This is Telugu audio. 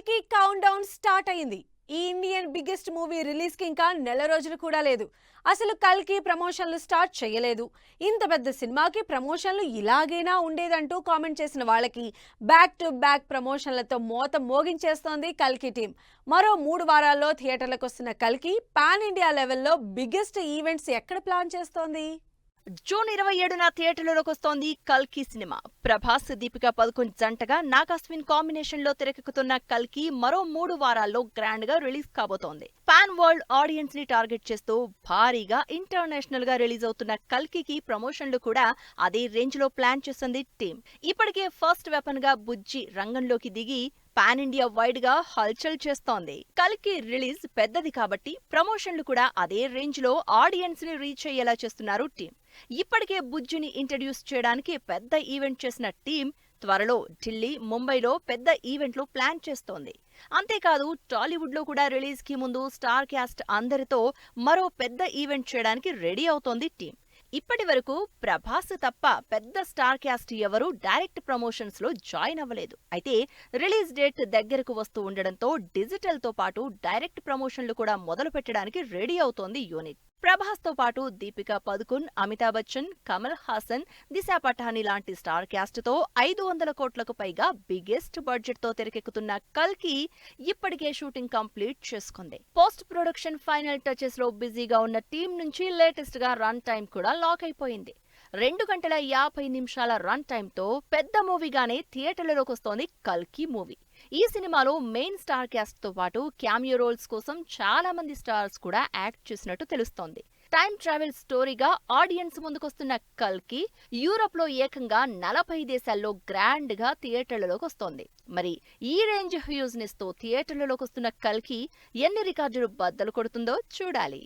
కల్కి కౌంట్ డౌన్ స్టార్ట్ అయింది. ఈ ఇండియన్ బిగ్గెస్ట్ మూవీ రిలీజ్ కి ఇంకా నెల రోజులు కూడా లేదు. అసలు కల్కి ప్రమోషన్లు స్టార్ట్ చేయలేదు. ఇంత పెద్ద సినిమాకి ప్రమోషన్లు ఇలాగేనా ఉండేదంటూ కామెంట్ చేసిన వాళ్ళకి బ్యాక్ టు బ్యాక్ ప్రమోషన్లతో మోత మోగించేస్తోంది కల్కి టీం. మరో 3 వారాల్లో థియేటర్లకు వస్తున్న కల్కి పాన్ ఇండియా లెవెల్లో బిగ్గెస్ట్ ఈవెంట్స్ ఎక్కడ ప్లాన్ చేస్తోంది? జూన్ 27న థియేటర్లలోకి వస్తోంది కల్కి సినిమా. ప్రభాస్, దీపికా పదుకొన్ జంటగా నాగాస్విన్ కాంబినేషన్ లో తెరకెక్కుతున్న కల్కి మరో 3 వారాల్లో గ్రాండ్ గా రిలీజ్ కాబోతోంది. పాన్ వరల్డ్ ఆడియన్స్ ని టార్గెట్ చేస్తూ భారీగా ఇంటర్నేషనల్ గా రిలీజ్ అవుతున్న కల్కి ప్రమోషన్లు కూడా అదే రేంజ్ లో ప్లాన్ చేస్తుంది టీం. ఇప్పటికే ఫస్ట్ వెపన్ గా బుజ్జి రంగంలోకి దిగి పాన్ ఇండియా వైడ్ గా హల్చల్ చేస్తోంది. కల్కి రిలీజ్ పెద్దది కాబట్టి ప్రమోషన్లు కూడా అదే రేంజ్ లో ఆడియన్స్ ని రీచ్ అయ్యేలా చేస్తున్నారు టీం. ఇప్పటికే బుజ్జిని ఇంట్రడ్యూస్ చేయడానికి పెద్ద ఈవెంట్ చేసిన టీం త్వరలో ఢిల్లీ, ముంబైలో పెద్ద ఈవెంట్లు ప్లాన్ చేస్తోంది. అంతేకాదు టాలీవుడ్ లో కూడా రిలీజ్ కి ముందు స్టార్ క్యాస్ట్ అందరితో మరో పెద్ద ఈవెంట్ చేయడానికి రెడీ అవుతోంది టీం. ఇప్పటి వరకు ప్రభాస్ తప్ప పెద్ద స్టార్ క్యాస్ట్ ఎవరూ డైరెక్ట్ ప్రమోషన్స్ లో జాయిన్ అవ్వలేదు. అయితే రిలీజ్ డేట్ దగ్గరకు వస్తూ ఉండడంతో డిజిటల్ తో పాటు డైరెక్ట్ ప్రమోషన్లు కూడా మొదలు పెట్టడానికి రెడీ అవుతోంది యూనిట్. ప్రభాస్ తో పాటు దీపికా పదుకొన్, అమితాబ్ బచ్చన్, కమల్ హాసన్, దిశా పటాని లాంటి స్టార్ క్యాస్ట్ తో 500 కోట్లకు పైగా బిగ్గెస్ట్ బడ్జెట్ తో తెరకెక్కుతున్న కల్కి ఇప్పటికే షూటింగ్ కంప్లీట్ చేసుకుంది. పోస్ట్ ప్రొడక్షన్ ఫైనల్ టచెస్ లో బిజీగా ఉన్న టీం నుంచి లేటెస్ట్ గా రన్ టైం కూడా లాక్ అయిపోయింది. 2 గంటల 50 నిమిషాల రన్ టైం తో పెద్ద మూవీగానే థియేటర్లలోకి వస్తోంది కల్కి మూవీ. ఈ సినిమాలో మెయిన్ స్టార్ క్యాస్ట్ తో పాటు క్యామియో రోల్స్ కోసం చాలా మంది స్టార్స్ కూడా యాక్ట్ చేసినట్టు తెలుస్తోంది. టైం ట్రావెల్ స్టోరీగా ఆడియన్స్ ముందుకొస్తున్న కల్కి యూరప్ లో ఏకంగా 40 దేశాల్లో గ్రాండ్ గా థియేటర్లలోకి వస్తోంది. మరి ఈ రేంజ్ హ్యూజ్ నెస్ తో థియేటర్లలోకి వస్తున్న కల్కి ఎన్ని రికార్డులు బద్దలు కొడుతుందో చూడాలి.